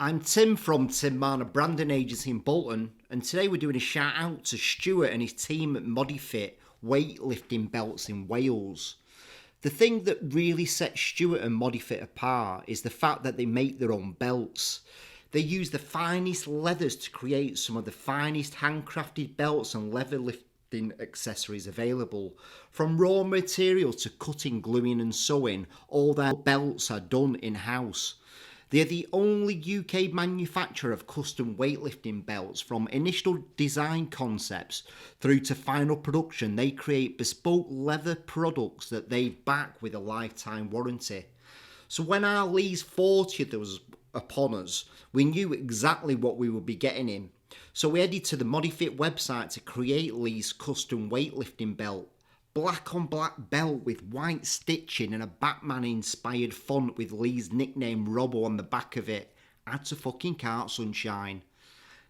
I'm Tim from Tim Marner Branding Agency in Bolton, and today we're doing a shout out to Stuart and his team at ModiFit weightlifting belts in Wales. The thing that really sets Stuart and ModiFit apart is the fact that they make their own belts. They use the finest leathers to create some of the finest handcrafted belts and leather lifting accessories available. From raw materials to cutting, gluing and sewing, all their belts are done in-house. They are the only UK manufacturer of custom weightlifting belts. From initial design concepts through to final production, they create bespoke leather products that they back with a lifetime warranty. So when our Lee's 40th was upon us, we knew exactly what we would be getting in. So we headed to the ModiFit website to create Lee's custom weightlifting belt. Black on black belt with white stitching and a Batman inspired font with Lee's nickname Robbo on the back of it. Add to fucking cart, sunshine.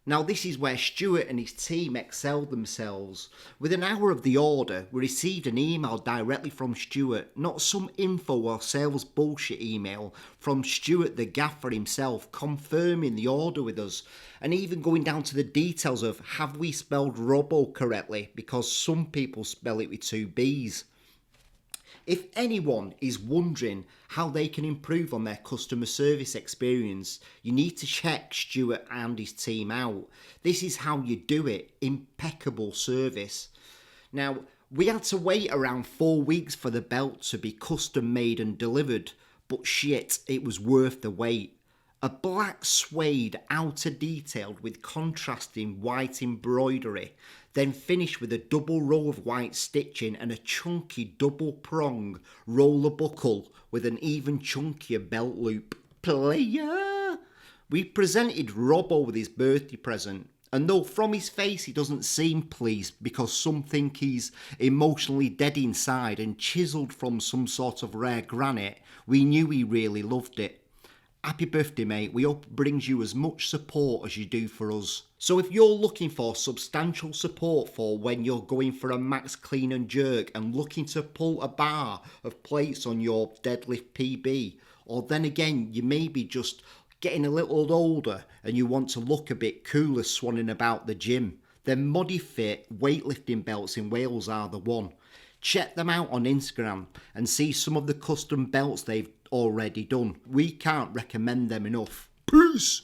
Now this is where Stuart and his team excelled themselves. Within an hour of the order, we received an email directly from Stuart, not some info or sales bullshit email, from Stuart the gaffer himself, confirming the order with us, and even going down to the details of have we spelled Robbo correctly, because some people spell it with two B's. If anyone is wondering how they can improve on their customer service experience, you need to check Stuart and his team out. This is how you do it. Impeccable service. Now, we had to wait around 4 weeks for the belt to be custom made and delivered, but shit, it was worth the wait. A black suede outer detailed with contrasting white embroidery, then finished with a double row of white stitching and a chunky double prong roller buckle with an even chunkier belt loop. Player! We presented Robbo with his birthday present, and though from his face he doesn't seem pleased because some think he's emotionally dead inside and chiselled from some sort of rare granite, we knew he really loved it. Happy birthday, mate. We hope it brings you as much support as you do for us. So if you're looking for substantial support for when you're going for a max clean and jerk and looking to pull a bar of plates on your deadlift PB, or then again, you may be just getting a little older and you want to look a bit cooler swanning about the gym, then ModiFit weightlifting belts in Wales are the one. Check them out on Instagram and see some of the custom belts they've already done. We can't recommend them enough. Peace!